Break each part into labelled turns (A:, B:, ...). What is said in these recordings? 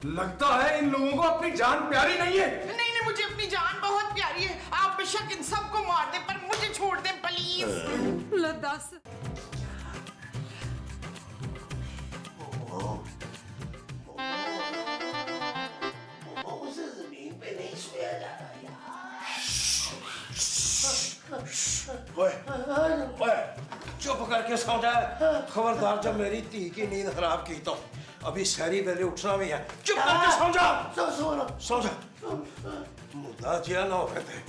A: लगता है इन लोगों को अपनी जान प्यारी नहीं है।
B: नहीं नहीं, मुझे अपनी जान बहुत प्यारी है। आप बेशक इन सबको मार दें पर मुझे छोड़ दें प्लीज।
C: लो 10
D: उसे जमीन पे नहीं सोया जाता
A: ओए, ओए, चुप करके सो जा। खबरदार जब मेरी धी की नींद खराब की तो अभी शहरी वेले उठना भी है। चुप करके सो जा। सो जा। मुद्दा जिया ना हो थे।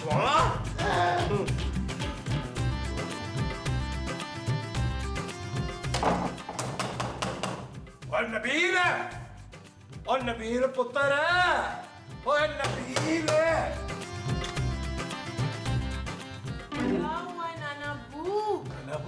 A: सोना और नबील है, और नबील पुत्र है, और नबील है। नाना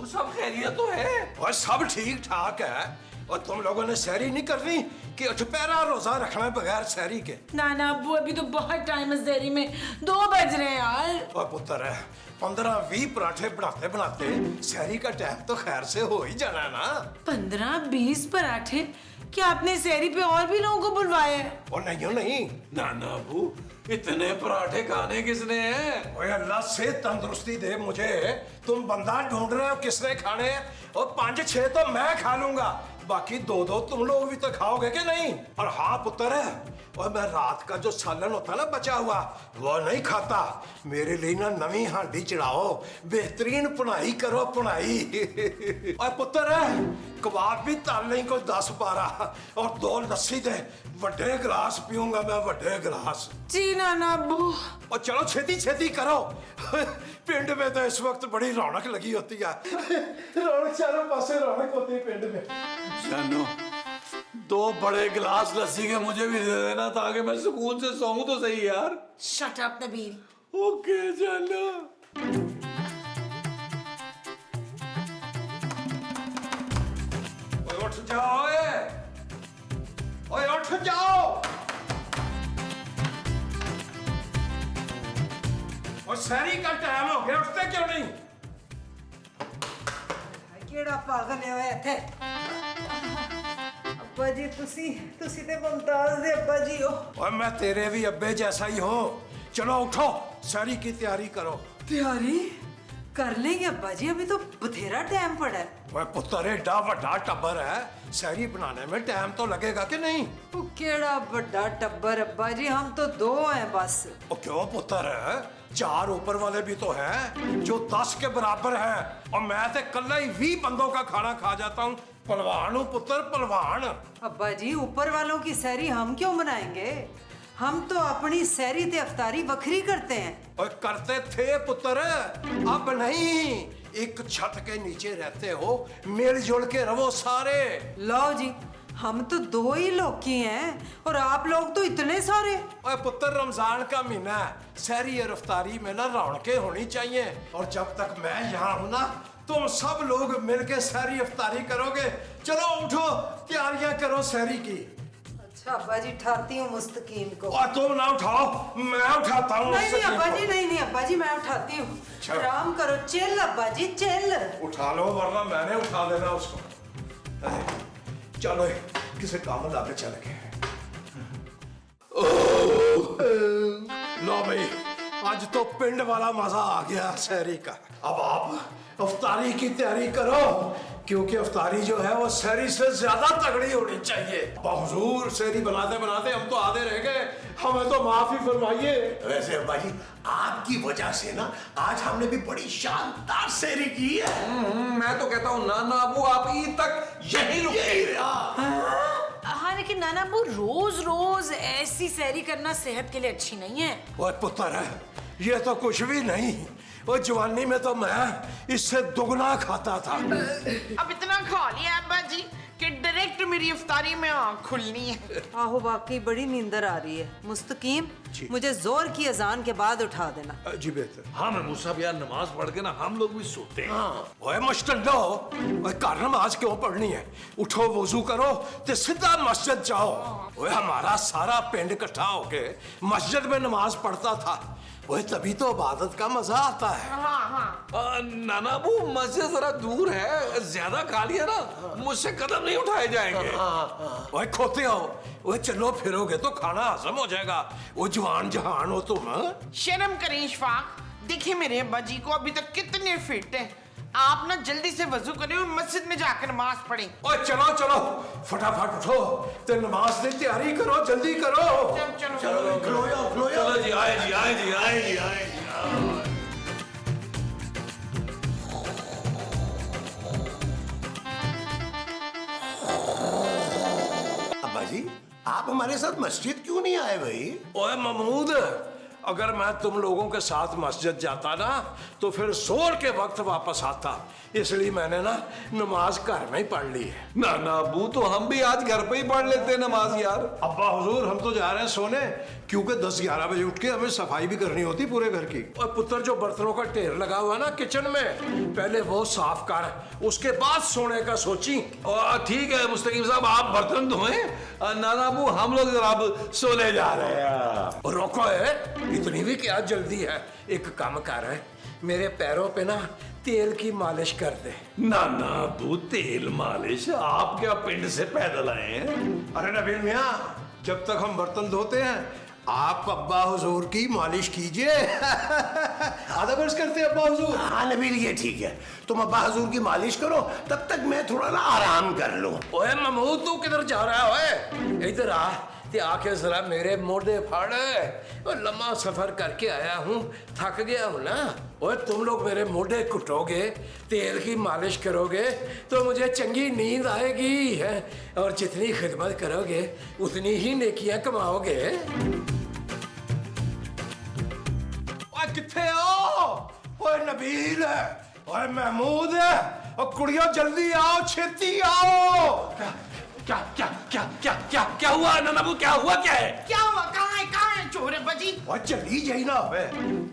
A: सब खैरियत तो है और सब ठीक ठाक है। और तुम लोगों ने सहरी नहीं करनी कि अठपहरा रोजा रखना है बगैर सहरी के?
C: नाना अब्बू अभी तो बहुत टाइम है सहरी में, 2 बज रहे हैं यार।
A: और पुत्र है 15-20 पराठे बनाते बनाते सहरी का टाइम तो खैर से हो ही जाना है ना।
C: 15-20 पराठे? क्या आपने सहरी पे और भी लोगों को बुलवाया है?
A: और नहीं नहीं
E: नाना अबू इतने पराठे खाने किसने हैं?
A: ओए अल्लाह से तंदुरुस्ती दे मुझे। तुम बंदा ढूंढ रहे हो किसने खाने हैं, और 5-6 तो मैं खा लूंगा, बाकी 2-2 तुम लोग भी तो खाओगे कि नहीं? और हाँ पुत्र है, और मैं रात का जो सालन होता ना बचा हुआ वो नहीं खाता। मेरे लिए ना नवी हांडी चढ़ाओ, बेहतरीन पुनाई करो पुनाई। और पुत्र है कबाब भी तल नहीं को 10-12, और 2 लस्सी दे, बड़े गिलास पीऊंगा मैं, बड़े गिलास।
C: जी नाना अब्बू।
A: और चलो छेती छेती करो। पिंड में तो इस वक्त बड़ी रौनक लगी होती है। रौनक चारों पासे रौनक होती है पिंड में।
E: जानो 2 बड़े गिलास लस्सी के मुझे भी दे देना ताकि मैं सुकून से सोऊं तो सही यार।
C: Shut up Nabeel.
E: ओके जानो।
A: ओए उठ जाओ, ओए उठ जाओ। और सहरी का टाइम हो गया, उठते क्यों नहीं?
F: ਕਿਹੜਾ ਪਾਗਲ ਹੈ ਓਏ ਇੱਥੇ ਅੱਬਾ ਜੀ ਤੁਸੀਂ ਤੇ ਮੁਮਤਾਜ਼ ਦੇ ਅੱਬਾ ਜੀ ਹੋ।
A: और मैं तेरे भी अब्बे जैसा ही हूँ। चलो उठो, सहरी की तैयारी करो।
F: तैयारी कर लेंगे अब्बा जी, अभी तो बथेरा टाइम पड़ा है।
A: ओए पुत्र एडा वड्डा टब्बर है, सहरी बनाने में टाइम तो लगेगा कि नहीं?
F: वो केड़ा बड़ा टब्बर अब्बा जी, हम तो 2 हैं बस।
A: ओ क्यों पुत्र है, 4 ऊपर वाले भी तो हैं जो 10 के बराबर हैं, और मैं तो कल ही 20 बंदों का खाना खा जाता हूँ। पहलवान हूँ पुत्र, पहलवान।
F: अब्बा जी ऊपर वालों की सहरी हम क्यों बनाएंगे, हम तो अपनी सहरी ते अफ्तारी बखरी करते हैं।
A: और करते थे पुत्र, अब नहीं। एक छत के नीचे रहते हो, मिलजुल के रहो सारे।
F: लो जी, हम तो 2 ही लोग की हैं और आप लोग तो इतने सारे।
A: और पुत्र रमजान का महीना है, सहरी और इफ्तारी में ना रौनकें होनी चाहिए। और जब तक मैं यहाँ हूँ ना, तुम सब लोग मिलके सहरी इफ्तारी करोगे। चलो उठो, तैयारियां करो सहरी की।
F: अच्छा अब्बा जी, उठाती हूँ मुस्तकीम को।
A: और तुम ना उठाओ, मैं उठाता हूँ।
F: नहीं नहीं अब्बा जी, नहीं अब्बा जी, मैं उठाती हूँ।
A: अच्छा।
F: आराम करो, चिल अब्बा जी चिल।
A: उठा लो वरना मैंने उठा देना उसको। अरे, चलो किसी काम लाके चल गए। लो भाई, आज तो पिंड वाला मजा आ गया सहरी का। अब आप इफ्तारी की तैयारी करो, क्योंकि इफ्तारी जो है वो सहरी से ज्यादा तगड़ी होनी चाहिए। हुजूर सहरी बनाते बनाते हम तो आधे रह गए, हमें तो माफी फरमाइए।
D: वैसे अब्बा जी आपकी वजह से ना आज हमने भी बड़ी शानदार सहरी की है।
E: मैं तो कहता हूँ नाना अबू आप ईद तक यही रुके।
C: हाँ लेकिन नाना अब्बू रोज रोज ऐसी सहरी करना सेहत के लिए अच्छी नहीं है।
A: और पुत्र है, ये तो कुछ भी नहीं। वो जवानी में तो मैं इससे दुगना खाता था।
B: अब इतना खा लिया अब्बा जी कि डायरेक्ट मेरी इफ्तारी में आँख खुलनी है।
F: आहो वाकई बड़ी नींदर आ रही है। मुस्तकीम मुझे जोर की अजान के बाद उठा देना।
A: जी बेहतर।
E: हाँ मैं मुसाब यार नमाज पढ़ के ना हम लोग भी सोते हैं।
A: ओए मुश्तंडो, ओए घर नमाज क्यों पढ़नी है? उठो वजू करो ते सीधा मस्जिद जाओ। ओए हमारा सारा पिंड इकट्ठा होके मस्जिद में नमाज पढ़ता था। ओए तभी तो इबादत का मजा आता है।
B: हाँ हाँ।
E: नाना अबू मस्जिद जरा दूर है, ज्यादा खा लिया ना मुझसे कदम नहीं उठाए जाएंगे।
A: ओए खोते हो, ओए चलो फिरोगे तो खाना हजम हो जाएगा। वो जवान जहान हो तुम।
B: शर्म करें इशफाक, देखिए मेरे अब्बा जी को अभी तक कितने फिट हैं। आप ना जल्दी से वजू करें और मस्जिद में जाकर नमाज पढ़ें।
A: ओए चलो चलो फटाफट उठो, तो नमाज की तैयारी करो, जल्दी करो।
B: चलो
D: चलो खलो जाओ, खलो जाओ।
E: चलो जी, आए जी, आए जी, आए जी, आए जी।
D: अब्बा जी आप हमारे साथ मस्जिद क्यों नहीं आए भाई?
A: ओए महमूद, अगर मैं तुम लोगों के साथ मस्जिद जाता ना तो फिर जोर के वक्त वापस आता, इसलिए मैंने ना नमाज घर में ही पढ़ ली है।
E: नाना अबू तो हम भी आज घर पे ही पढ़ लेते हैं नमाज यार।
A: अब्बा हुजूर हम तो जा रहे हैं सोने, क्योंकि 10-11 बजे उठ के हमें सफाई भी करनी होती पूरे घर की। और पुत्र जो बर्तनों का ढेर लगा हुआ है ना किचन में, पहले वो साफ कर, उसके बाद सोने का सोची।
E: और ठीक है मुस्तकीम साहब, आप बर्तन धोएं, नाना अबू हम लोग जरा अब सोने जा रहे हैं।
A: और रोको है, इतनी भी क्या जल्दी है, एक काम कर है, मेरे पैरों पे ना तेल की मालिश कर दे।
E: नाना अबू तेल मालिश? आप क्या पिंड से पैदल आए हैं?
A: अरे नबील मियाँ, जब तक हम बर्तन धोते हैं आप अब्बा हुजूर की मालिश कीजिए। आधा बर्स करते हैं अब्बा हुजूर।
D: हाँ नबील ये ठीक है, तुम अब्बा हजूर की मालिश करो, तब तक मैं थोड़ा ना आराम कर लूं।
A: ओए महमूद तू किधर जा रहा है? इधर आ, ते आके जरा मेरे मोढ़े फाड़। और लंबा सफर करके आया हूँ, थक गया हूँ ना। ओए तुम लोग मेरे मोढ़े कुटोगे, तेल की मालिश करोगे तो मुझे चंगी नींद आएगी है, और जितनी खिदमत करोगे उतनी ही नेकियां कमाओगे। ओए किथे हो? ओए नबील, ओए महमूद, और कुड़ियों जल्दी आओ, छेती आओ।
E: क्या क्या क्या क्या क्या क्या हुआ नाना अबू, क्या हुआ, क्या है?
B: क्या हुआ? कहाँ है चोर अब्बा जी?
A: और चली जाई ना हवे,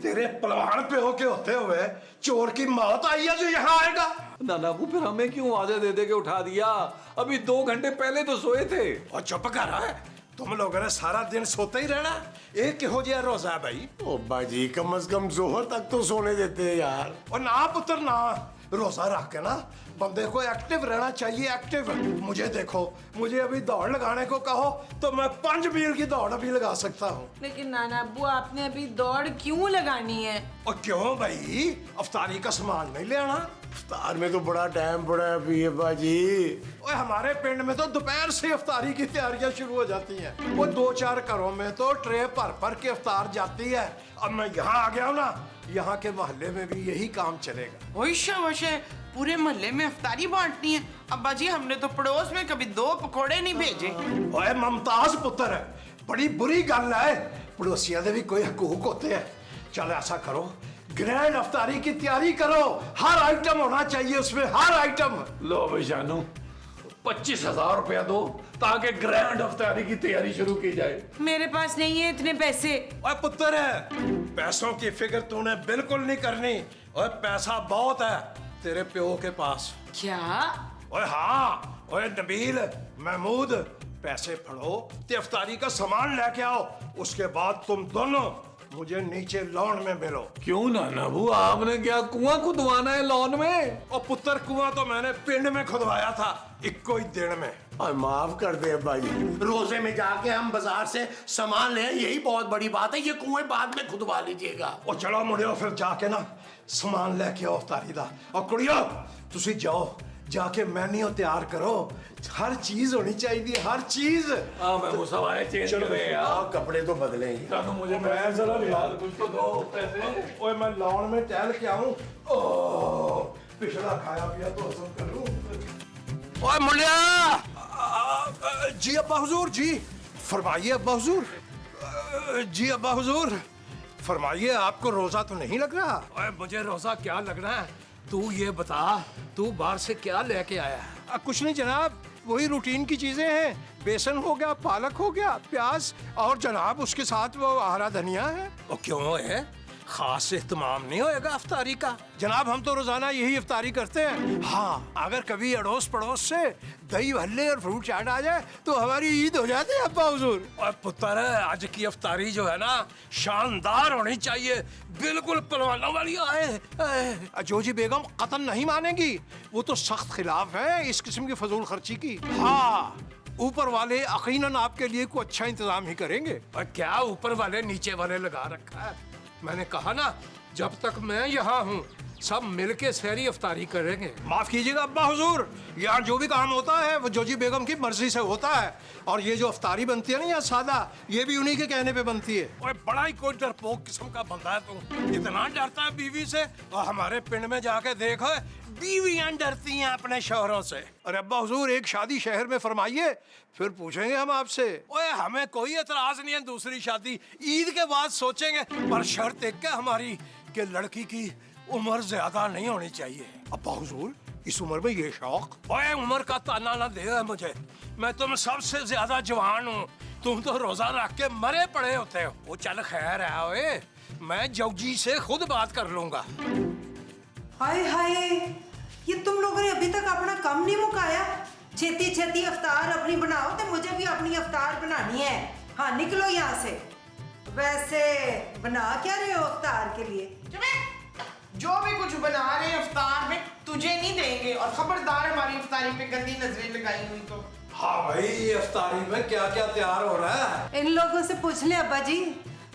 A: तेरे पलवान पे होके होते हुए चोर की मौत आई है जो यहाँ आएगा।
E: नाना अबू फिर हमें क्यों आवाजें दे दे के उठा दिया? अभी 2 घंटे पहले तो सोए थे।
A: और चुप कर रहा है, तुम लोगों ने सारा दिन सोते ही रहना। एक किहो जिहा रोजा है भाई।
D: ओ अब्बा जी कम से कम जोहर तक तो सोने देते हैं यार।
A: और ना पुत्र ना, रोजा रख के ना बंदे को एक्टिव रहना चाहिए, एक्टिव। मुझे देखो, मुझे अभी दौड़ लगाने को कहो तो मैं 5 मील की दौड़ अभी लगा सकता हूँ।
C: लेकिन नाना अब्बू आपने अभी दौड़ क्यों लगानी है?
A: और क्यों भाई, अफ्तारी का सामान नहीं ले आना?
D: इफ्तार में तो बड़ा टाइम पड़ा है अभी अब्बा जी।
A: ओए हमारे पिंड में तो दोपहर से इफ्तारी की तैयारियां शुरू हो जाती हैं। वो 2-4 घरों में तो ट्रे भर के इफ्तार जाती है। अब मैं यहाँ आ गया हूँ ना, यहाँ के मोहल्ले में भी यही काम चलेगा।
B: वैसे पूरे मोहल्ले में इफ्तारी बांटनी है? अब्बा जी हमने तो पड़ोस में कभी 2 पकोड़े नहीं भेजे।
A: ओए मुमताज पुत्र है, बड़ी बुरी गल है, पड़ोसियों के भी कोई हकूक होते हैं। चल ऐसा करो, ग्रैंड अफ्तारी की तैयारी करो, हर आइटम होना चाहिए उसमें, हर आइटम।
E: लो भाई जानू, 25,000 रुपया दो ताकि ग्रैंड अफ्तारी की तैयारी शुरू की जाए।
C: मेरे पास नहीं है इतने पैसे।
A: ओए पुत्र है, पैसों की फिक्र तूने बिल्कुल नहीं करनी। ओए पैसा बहुत है तेरे प्यो के पास।
C: क्या?
A: ओए हाँ, ओए नबील, महमूद, पैसे फड़ो ते इफ्तारी का सामान लेके आओ, उसके बाद तुम दोनों मुझे नीचे लॉन में मिलो।
E: क्यों नाना अबू, आपने क्या कुआं खुदवाना है लॉन में?
A: और पुत्र कुआं तो मैंने पिंड में खुदवाया था, इक्को ही दिन में।
D: और माफ कर दे अब्बा जी, रोजे में जाके हम बाजार से सामान ले आए, यही बहुत बड़ी बात है। ये कुएं बाद में खुदवा लीजिएगा।
A: और चलो मुड़ियो फिर जाके ना सामान लेके आओ इफ्तारी दा। और कुड़ियो तुसी जाओ, जाके मेन्यू तैयार करो, हर चीज होनी चाहिए, हर चीज।
E: हाँ मैं वो सब आए चेंज कर रहे हैं।
D: हाँ कपड़े तो बदलेंगे।
E: जानू मुझे मैं जरा याद कुछ तो दो पैसे।
A: ओए मैं लॉन में टहल के आऊं, ओह पिछला खाया पिया तो हजम कर लूं। ओए मुड़िया। जी अब्बा हुजूर, जी फरमाइए अब्बा हुजूर। जी अब्बा हुजूर फरमाइए, आपको रोजा तो नहीं लग रहा? ओए मुझे रोजा क्या लगना है, तू ये बता, तू बाहर से क्या लेके आया है? कुछ नहीं जनाब, वही रूटीन की चीजें हैं। बेसन हो गया, पालक हो गया, प्याज, और जनाब उसके साथ वो हरा धनिया है। और क्यों है, खास एहतमाम नहीं होएगा अफ्तारी का? जनाब हम तो रोजाना यही इफ्तारी करते हैं। हाँ, अगर कभी अड़ोस पड़ोस से दही भल्ले और फ्रूट चाट आ जाए तो हमारी ईद हो जाती है अब्बा हुजूर। और पुत्र आज की इफ्तारी जो है ना शानदार होनी चाहिए, बिल्कुल पलवानों वाली। आए जोजी बेगम कतन नहीं मानेगी, वो तो सख्त खिलाफ है इस किस्म की फजूल खर्ची की। हाँ, ऊपर वाले यकीनन आपके लिए कोई अच्छा इंतजाम ही करेंगे। और क्या ऊपर वाले नीचे वाले लगा रखा है? मैंने कहा ना जब तक मैं यहाँ हूँ सब मिलके सहरी इफ्तारी करेंगे। माफ कीजिएगा अब्बा हुजूर, यहाँ जो भी काम होता है वो जोजी बेगम की मर्जी से होता है। और ये जो इफ्तारी बनती है ना यहाँ सादा, ये भी उन्हीं के कहने पे बनती है। और बड़ा ही कोई डरपोक किस्म का बंदा है तू, इतना डरता है बीवी से। और हमारे पिंड में जाके देखो बीवियां डरती हैं अपने शौहरों से। अरे अब्बा हुजूर एक शादी शहर में फरमाइए, फिर पूछेंगे हम आपसे। ओए हमें कोई एतराज नहीं है, दूसरी शादी ईद के बाद सोचेंगे, पर शर्त एक है हमारी कि लड़की की उम्र ज्यादा नहीं होनी चाहिए। अब्बा हुजूर इस उम्र में ये शौक? ओए उम्र का ताना ना दे मुझे, मैं तुम सबसे ज्यादा जवान हूँ, तुम तो रोजा रख के मरे पड़े होते हो। वो चल खैर है, ओए मैं जौजी से खुद बात कर लूंगा।
F: हाय हाय, ये तुम लोगों ने अभी तक अपना काम नहीं मुकाया। छेती छेती अफ्तार अपनी बनाओ, तो मुझे भी अपनी अफ्तार बनानी है। हाँ निकलो यहाँ से। वैसे बना क्या रहे हो अफ्तार के लिए?
B: जो भी कुछ बना रहे हैं इफ्तार में तुझे नहीं देंगे, और खबरदार हमारी इफ्तारी पे गंदी नजरें लगाई हुई तो।
A: हाँ भाई, इफ्तारी में क्या क्या तैयार हो रहा है?
F: इन लोगों से पूछ ले अब्बा जी,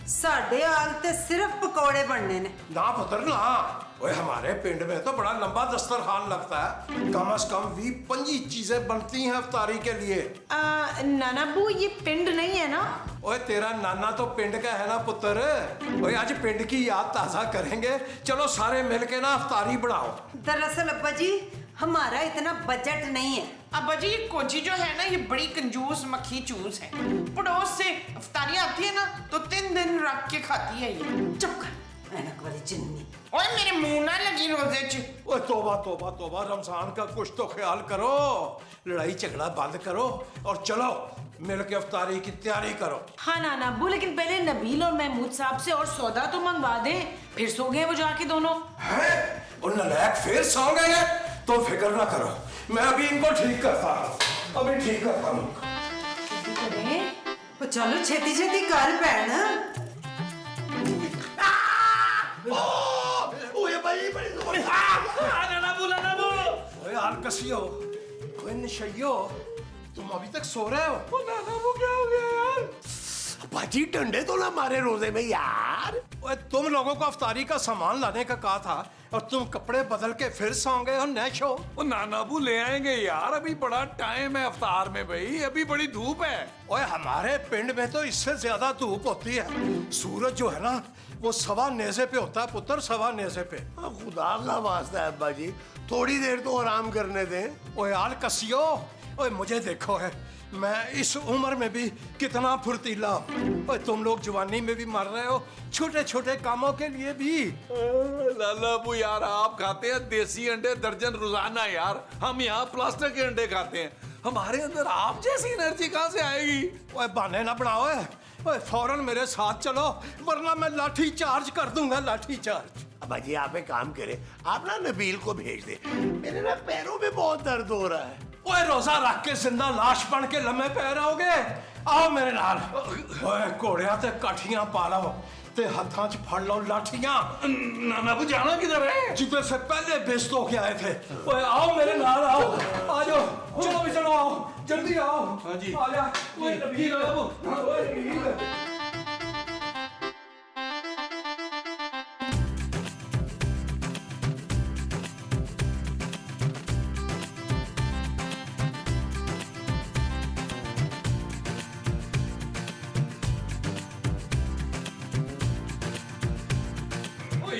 F: साढ़े आल ते सिर्फ पकौड़े बनने ने।
A: ना पुत्र ना, ओए हमारे पिंड में तो बड़ा लंबा दस्तरखान लगता है, कम से कम 20-25 चीजें बनती हैं इफ्तारी के लिए।
C: नाना बू ये पिंड नहीं है ना?
A: ओए तेरा नाना तो पिंड का है ना पुत्र। ओए आज पिंड की याद ताजा करेंगे, चलो सारे मिलके ना इफ्तारी बनाओ।
F: दरअसल अब्बा जी हमारा इतना बजट नहीं है।
B: अब्बा जी ये कोची जो है ना ये बड़ी कंजूस मक्खी चूस है, पड़ोस से इफ्तारी आती है ना तो 3 दिन रख के खाती है ये।
F: चुप कर ऐनक वाली जिन्नी।
B: ओए मेरे मुंह ना लगी रोजे च।
A: ओए तौबा तौबा तौबा, रमजान का कुछ तो ख्याल करो, लड़ाई झगड़ा बंद करो और चलो मिलके इफ्तारी की तैयारी करो।
C: हाँ नाना बू, लेकिन पहले नबील और महमूद साहब से और सौदा तो मंगवा दें, फिर सो गए वो जाके दोनों।
A: हैं? और नलायक फिर सो गए हैं? तो फिक्र ना करो, मैं अभी इनको ठीक करता हूँ, अभी ठीक करता हूँ।
F: तो चलो छेती छेती कर भैन।
D: ओए भाई बड़ी
A: ओए आलकसियो, ओए नशइयो, तुम अभी तक सो रहे हो?
D: नाना वो क्या हो गया यार? बाजी डंडे तो ना मारे रोजे में यार।
A: ओए तुम लोगों को इफ्तारी का सामान लाने का कहा था और तुम कपड़े बदल के फिर सो गए हो नैशो।
E: वो नाना बू ले आएंगे यार, अभी बड़ा टाइम है अफ्तार में भाई, अभी बड़ी धूप है।
A: ओए हमारे पिंड में तो इससे ज्यादा धूप होती है, सूरज जो है ना वो 1.25 नेज़े पे होता है पुत्र, 1.25 नेज़े पे।
D: खुदा का वास्ता है अब्बा जी, थोड़ी देर तो आराम करने दें।
A: ओए आलकसियो, ओए मुझे देखो है, मैं इस उम्र में भी कितना फुर्तीला हूँ। ओए तुम लोग जवानी में भी मर रहे हो, छोटे छोटे कामों के लिए भी।
E: लाला बू यार आप खाते हैं देसी अंडे दर्जन रोजाना यार, हम यहाँ प्लास्टिक के अंडे खाते हैं, हमारे अंदर आप जैसी एनर्जी कहाँ से आएगी?
A: ओए बहाने ना बनाओ, ओए फौरन मेरे साथ चलो वरना मैं लाठी चार्ज कर दूंगा, लाठी चार्ज।
D: अब्बा जी आप एक काम करें, आप ना नबील को भेज दे, मेरे ना पैरों में बहुत दर्द हो रहा है।
A: ओए रोजा रख के जिंदा लाश बन के लम्हे पै रहोगे? आओ मेरे नाल। ओए घोड़िया ते काठियां पा लो ते हत्थां च फड़ लो लाठियां।
E: नाना बू जाना किधर है?
A: जिधर से पहले बेइज्जत होके आए थे। ओए आओ मेरे नाल, आओ आ जाओ, चलो भी चलो, आओ जल्दी आओ।
E: हाँ जी।
A: आ जा। ओए नबील बाबू, ओए नबील।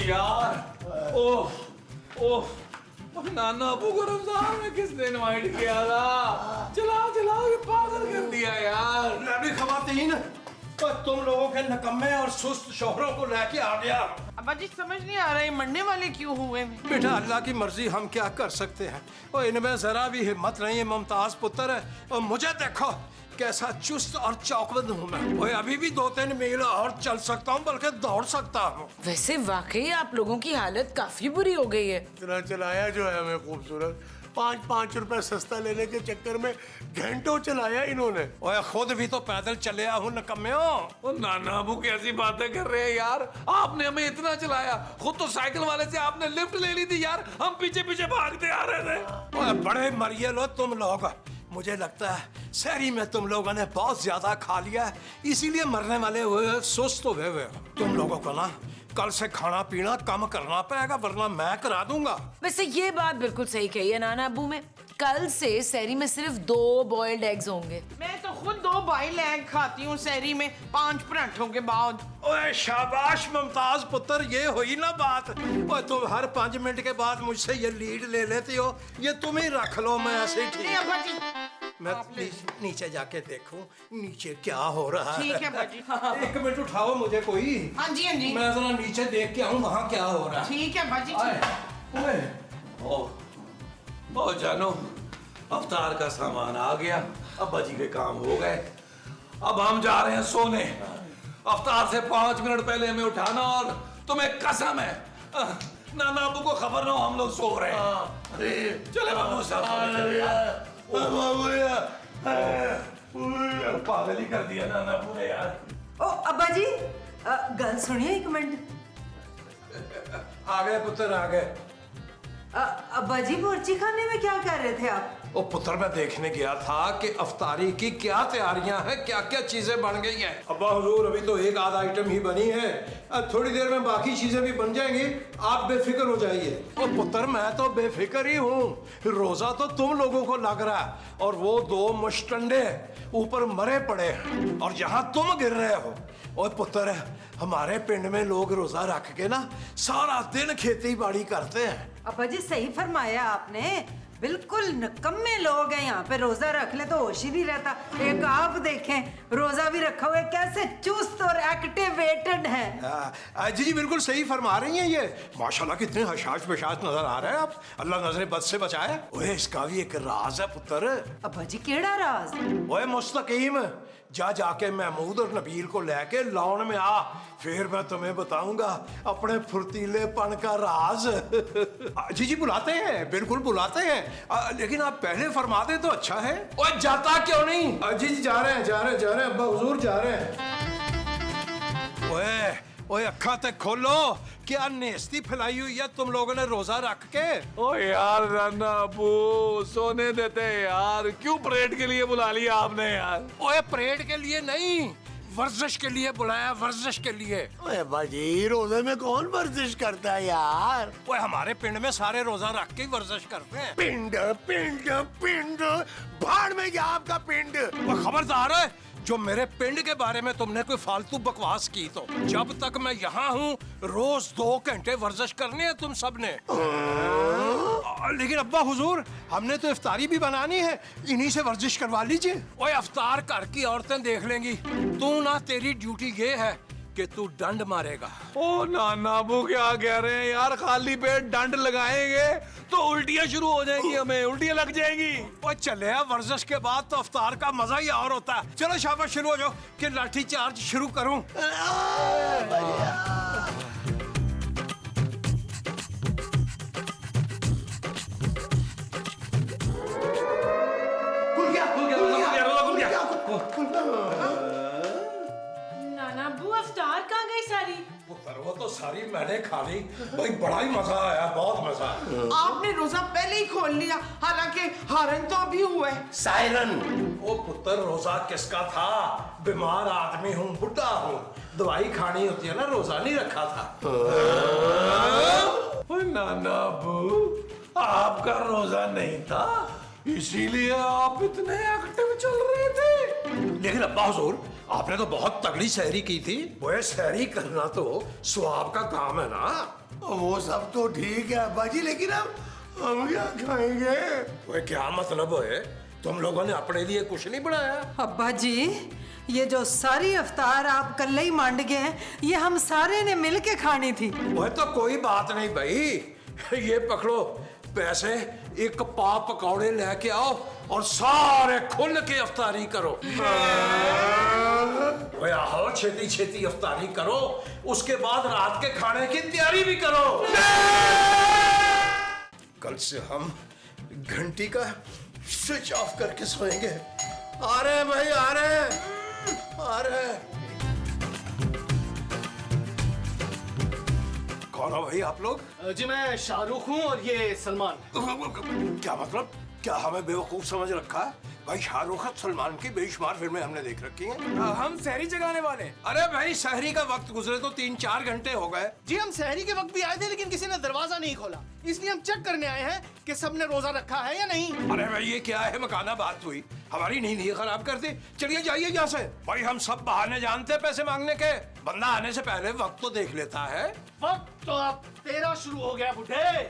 E: यार ओह ओह नाना अबू को रमजान में किसने इनवाइट किया था? चला चला ये पागल कर दिया यार।
A: नबी खवातीन और तुम लोगों के नकम्मे और सुस्त शोहरों को लेके आ गया।
B: अब्बा जी समझ नहीं आ रहा है मरने वाले क्यों हुए।
A: बेटा अल्लाह की मर्जी, हम क्या कर सकते हैं। और इनमें जरा भी हिम्मत नहीं है। मुमताज पुत्र है और मुझे देखो कैसा चुस्त और चौकन्द हूँ मैं। ओए अभी भी 2-3 मील और चल सकता हूँ, बल्कि दौड़ सकता हूँ।
C: वैसे वाकई आप लोगों की हालत काफी बुरी हो गई है।
D: इतना चलाया जो है हमें खूबसूरत, 5-5 रुपए सस्ता लेने के चक्कर में घंटों चलाया इन्होंने।
A: ओए खुद भी तो पैदल चले हूँ नकम्मेओ।
E: ओ नाना अबू कैसी बातें कर रहे हैं यार, आपने हमें इतना चलाया, खुद तो साइकिल वाले से आपने लिफ्ट ले ली थी यार, हम पीछे पीछे भागते आ रहे थे।
A: ओए बड़े मरिए लो तुम लोग। मुझे लगता है शहरी में तुम लोगों ने बहुत ज्यादा खा लिया है, इसीलिए मरने वाले हुए, सुस्त हुए हुए हो। तुम लोगों को ना कल से खाना पीना कम करना पड़ेगा, वरना मैं करा दूंगा।
C: वैसे ये बात बिल्कुल सही कही है नाना अबू में। कल से सहरी में सिर्फ 2 बॉइल्ड एग्स होंगे।
B: मैं तो खुद 2 बॉइल एग खाती हूँ सहरी में 5 पराठों के बाद।
A: ओए शाबाश मुमताज पुत्र, ये हुई ना बात। ओए तुम हर 5 मिनट के बाद मुझसे ये लीड ले लेती हो, ये तुम ही रख लो, मैं ऐसे ही
B: नहीं
A: ठीक।
B: अब्बा जी
A: मैं नीचे जाके देखूं नीचे क्या हो रहा है।
B: ठीक है अब्बा जी।
A: 1 मिनट उठाओ मुझे कोई।
B: हाँ जी हाँ जी
A: मैं जरा नीचे देख के आऊं वहाँ क्या हो रहा है।
B: ठीक है अब्बा जी।
E: ओ जानो, अवतार का सामान आ गया, अब्बा जी के काम हो गए, अब हम जा रहे हैं सोने। अवतार से 5 मिनट पहले हमें उठाना, और तुम्हें कसम है नाना अबू को खबर ना हो हम लोग सो रहे हैं। चले बाबू साहब, पागल ही कर दिया नाना अबू ने यार।
F: ओ अब्बा जी गल सुनिए 1 मिनट।
A: आ गए पुत्र आ गए।
F: अब्बा जी बोर्ची खाने में क्या कर रहे थे आप?
A: ओ पुत्र मैं देखने गया था कि अफ्तारी की क्या तैयारियां हैं, क्या क्या चीजें बन गई हैं। अब्बा हुजूर अभी तो 1 आध आइटम ही बनी है, थोड़ी देर में बाकी चीजें भी बन जाएंगी, आप बेफिक्र हो जाइए। ओ पुत्र मैं तो बेफिक्र ही हूँ, रोजा तो तुम लोगों को लग रहा है, और वो 2 मुश्तंडे ऊपर मरे पड़े हैं, और जहां तुम गिर रहे हो। ओए पुत्र हमारे पिंड में लोग रोजा रख के ना सारा दिन खेती बाड़ी करते हैं।
F: अब्बा जी सही फरमाया आपने, बिल्कुल निकम्मे लोग हैं यहाँ पे, रोजा रख ले तो होश ही नहीं रहता। एक आप देखें रोजा भी रखा हुआ है, कैसे चुस्त और एक्टिवेटेड हैं।
A: जी जी बिल्कुल सही फरमा रही हैं ये, माशाल्लाह कितने हशाश बशाश नजर आ रहे हैं आप, अल्लाह नजरे बद से बचाए। ओए इसका भी एक राज है पुत्र।
F: अब्बा जी केड़ा राज?
A: ओए मुस्तकीम जा जाके महमूद और नबील को लेके लॉन में आ, फिर मैं तुम्हें बताऊंगा अपने फुर्तीलेपन का राज। जी जी बुलाते हैं, बिल्कुल बुलाते हैं, लेकिन आप पहले फरमा दे तो अच्छा है। ओए जाता क्यों नहीं? जी जी जा रहे हैं जा रहे हैं जा रहे हैं अब्बा हुजूर जा रहे हैं। ओए ओए अक्खा तक खोलो, क्या नेस्ती फैलाई हुई है तुम लोगों ने रोजा रख के।
E: ओ यार नाना अबू सोने देते यार, क्यों परेड के लिए बुला लिया आपने यार?
A: ओए परेड के लिए नहीं, वर्जिश के लिए बुलाया, वर्जिश के लिए।
D: ओए बाजी रोजे में कौन वर्जिश करता है यार?
A: ओए हमारे पिंड में सारे रोजा रख के ही वर्जिश करते हैं।
D: पिंड पिंड पिंड भाड़ में गया आपका पिंड।
A: ओए खबरदार है, जो मेरे पिंड के बारे में तुमने कोई फालतू बकवास की तो जब तक मैं यहाँ हूँ रोज 2 घंटे वर्जिश करनी है तुम सब ने। लेकिन अब्बा हुजूर हमने तो इफ्तारी भी बनानी है, इन्हीं से वर्जिश करवा लीजिए। ओए अफ्तार घर की औरतें देख लेंगी, तू ना तेरी ड्यूटी ये है कि तू डंड मारेगा।
E: ओ नाना अबू क्या कह रहे हैं यार, खाली पेट डंड लगाएंगे तो उल्टियां शुरू हो जाएंगी, हमें उल्टियां लग जाएंगी।
A: ओए चले वर्जिश के बाद तो अफ्तार का मजा ही और होता है। चलो शाबाश शुरू हो जाओ कि लाठी चार्ज शुरू करूं।
C: नाना अबू अफ्तार कहाँ गई सारी?
A: वो तो सारी मैंने खा ली भाई, बड़ा ही मजा आया, बहुत मजा।
B: आपने रोजा पहले ही खोल लिया, हालांकि हारन तो अभी हुआ है।
D: सायरन।
A: ओ पुत्र रोजा किसका था? बीमार आदमी हूँ, बुढ़ा हूँ, दवाई खानी होती है ना, रोजा नहीं रखा था।
E: नाना अबू आपका रोजा नहीं था, इसीलिए आप इतने एक्टिव चल रहे थे।
A: लेकिन अब्बा हुजूर आपने तो बहुत तगड़ी सहरी की थी। वो सहरी करना तो स्वाब का काम है ना।
D: वो सब तो ठीक है बाजी, लेकिन अब हम क्या खाएंगे?
A: ओए क्या मतलब है? तुम लोगों ने अपने लिए कुछ नहीं बनाया?
F: अब्बा जी, ये जो सारी अफ्तार आप कल ही मांड गए हैं, ये हम सारे ने मिल के खानी थी।
A: वह तो कोई बात नहीं भाई, ये पकड़ो पैसे, एक पाव पकौड़े लेके आओ और सारे खुल के अफ्तारी करो। ओए आओ, छेती छेती अफ्तारी करो, उसके बाद रात के खाने की तैयारी भी करो। कल से हम घंटी का स्विच ऑफ करके सोएंगे। आ रहे भाई, आ रहे। कौन हो भाई आप लोग?
G: जी मैं शाहरुख हूँ और ये सलमान।
A: क्या मतलब? क्या हमें बेवकूफ समझ रखा है? भाई शाहरुख खान सलमान की बेशुमार फिल्में हमने देख रखी हैं।
G: हम शहरी जगाने वाले।
A: अरे भाई शहरी का वक्त गुजरे तो 3-4 घंटे हो गए।
G: जी हम शहरी के वक्त भी आए थे, लेकिन किसी ने दरवाजा नहीं खोला, इसलिए हम चेक करने आए हैं कि सबने रोजा रखा है या नहीं।
A: अरे भाई ये क्या है, मकाना बात हुई, हमारी नींद ही खराब कर दी। चलिए जाइए यहाँ से। भाई हम सब बहाने जानते हैं पैसे मांगने के, बंदा आने से पहले वक्त तो देख लेता है।
G: वक्त तो अब तेरा शुरू हो गया बुढ़े।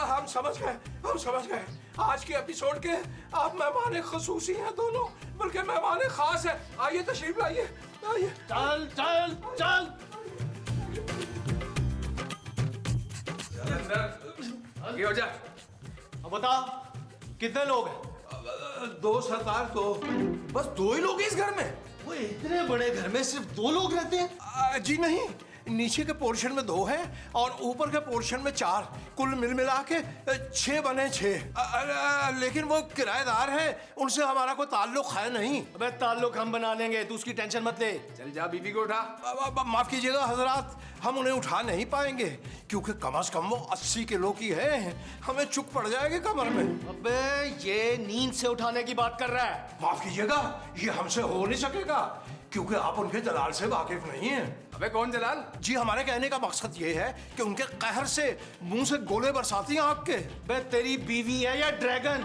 A: हम समझ गए। आज के एपिसोड के आप मेहमान खसूसी हैं दोनों, बल्कि मेहमान खास है। आइए तशरीफ लाइए, आइए।
G: चल चल चल।
E: ये हो जा।
G: अब बता कितने लोग हैं?
A: 2 सरदार 2।
G: बस 2 ही लोग हैं इस घर में? वो इतने बड़े घर में सिर्फ 2 लोग रहते हैं?
A: जी नहीं, नीचे के पोर्शन में 2 हैं और ऊपर के पोर्शन में 4, कुल मिला के 6 बने 6। लेकिन वो किराएदार हैं, उनसे हमारा कोई ताल्लुक है नहीं।
G: अबे ताल्लुक हम बना लेंगे, तू उसकी टेंशन मत ले।
E: चल जा, बीबी को उठा।
A: माफ कीजिएगा हजरात, हम उन्हें उठा नहीं पाएंगे क्योंकि कम से कम वो 80 किलो की है, हमें चुक पड़ जाएगी कमर में।
G: अबे ये नींद से उठाने की बात कर रहा है।
A: माफ कीजिएगा, ये हमसे हो नहीं सकेगा क्योंकि आप उनके जलाल से वाकिफ नहीं हैं।
E: अबे कौन जलाल?
A: जी हमारे कहने का मकसद ये है कि उनके कहर से मुंह से गोले बरसाती हैं आग के।
G: बे तेरी बीवी है या ड्रैगन?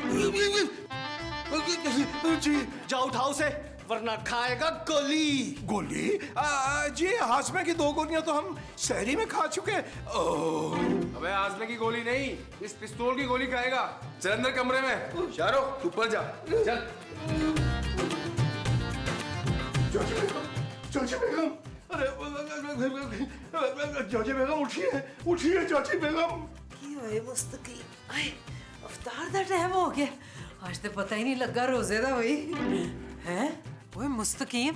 A: जी
G: जा उठाओ उसे, वरना खाएगा गोली।
A: गोली? जी हाजमे की 2 गोलियां तो हम शहरी में खा चुके।
E: अबे आजमे की गोली नहीं, इस पिस्तौल की गोली खाएगा। चल अंदर कमरे में। शाहरुख तू ऊपर जा, चल।
A: चाची बेगम, अरे चाची बेगम उठिए चाची बेगम।
C: की होए मुस्तकीम, आए अफ्तार दा टाइम हो गया, आज तो पता ही नहीं लगा रोजे दा होई हैं। ओए मुस्तकीम,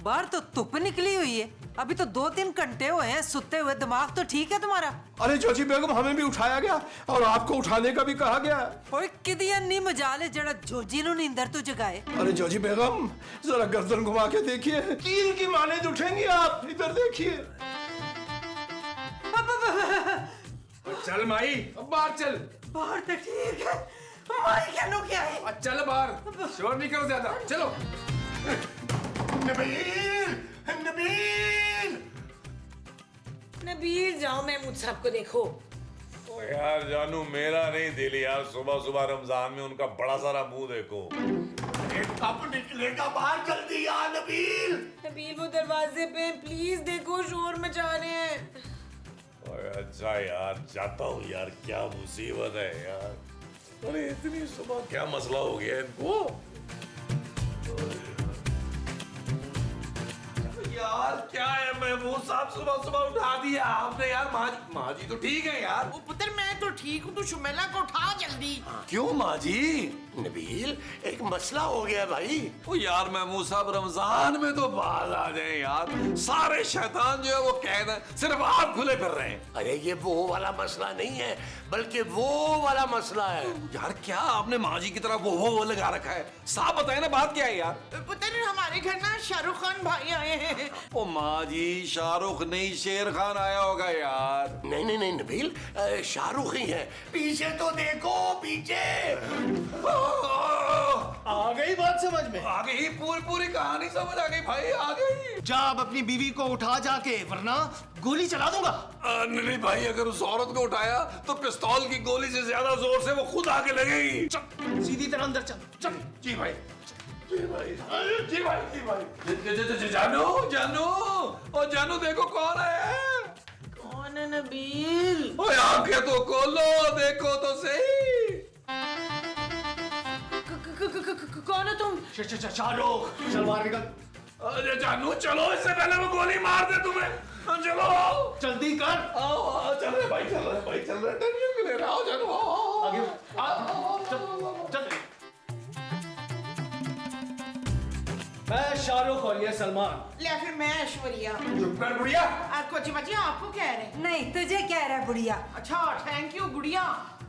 C: बाहर तो धुप निकली हुई है, अभी तो 2-3 घंटे हुए हैं सुते हुए, दिमाग तो ठीक है तुम्हारा?
A: अरे चाची बेगम हमें भी उठाया गया और आपको उठाने का भी कहा गया।
C: ओए किदिया नहीं मजाले जड़ा जोजी नु नींदर तो जगाए।
A: अरे चाची बेगम जरा गर्दन घुमा के देखिए, तीर की माने उठेंगी आप, इधर देखिए।
E: चल माई, अब बाहर चल।
C: बाहर तो ठीक है, माई क्या नो क्या है?
E: चल बाहर, शोर नहीं करो ज्यादा, चलो।
C: नबील जाओ महमूद साहब को देखो।
H: ओ यार जानू, मेरा नहीं दिल यार, सुबह सुबह रमजान में उनका बड़ा सारा मुंह देखो।
D: कब निकलेगा बाहर? जल्दी आ नबील।
C: नबील वो दरवाजे पे, प्लीज देखो शोर मचा रहे हैं।
H: ओए अच्छा यार, जाता हूँ यार, क्या मुसीबत है यार। अरे इतनी सुबह क्या मसला हो गया इनको?
E: यार क्या है, महमूद साहब सुबह सुबह उठा दिया आपने यार। माँ जी तो ठीक है यार।
B: वो पुत्र मैं तो ठीक हूँ, तू शुमेला को उठा जल्दी।
D: क्यों माँ जी? नबील एक मसला हो गया भाई।
E: ओ यार महमूद साहब, रमजान में तो बाज आ जाए यार, सारे शैतान जो है वो कैद है, सिर्फ आप खुले फिर रहे हैं।
D: अरे ये वो वाला मसला नहीं है, बल्कि वो वाला मसला है।
E: यार क्या आपने माँ जी की तरह वो लगा रखा है? साफ बताए ना, बात क्या है यार?
B: पुत्र हमारे घर ना शाहरुख खान भाई आए हैं।
E: ओ माँ जी, शाहरुख नहीं शेर खान आया होगा यार।
D: नहीं नबील, शाहरुख ही है। पीछे तो देखो, पीछे।
G: आ गई बात समझ में?
E: आ गई, पूरी कहानी समझ आ गई भाई, आ गई।
G: जा अब अपनी बीवी को उठा जाके, वरना गोली चला दूंगा।
E: नहीं भाई, अगर उस औरत को उठाया तो पिस्तौल की गोली से ज्यादा जोर से वो खुद आके लगेगी।
G: चल सीधी तरह अंदर चल। चल।
E: जी भाई, जी भाई। जानू, और जानू देखो कौन है।
B: कौन कौन है नबील?
E: ओए आंखें तो खोलो, देखो तो सही।
F: कौन हो तुम?
G: शाहरुख सलवार निकल।
E: अरे जानू चलो, इससे पहले वो गोली मार दे तुम्हें। चलो
G: जल्दी कर।
E: आओ, चल रहे भाई, चल रहे भाई, चल रहे, टेंशन क्यों ले रहे हो? आओ जानू, आओ।
G: आगे चल। मैं शाहरुख और ये सलमान।
B: ले फिर मैं ऐश्वर्या।
A: चुप कर बुढ़िया।
B: कोची बच्ची आपको कह रहे?
F: नहीं, तुझे कह रहा है बुढ़िया।
B: अच्छा थैंक यू गुड़िया।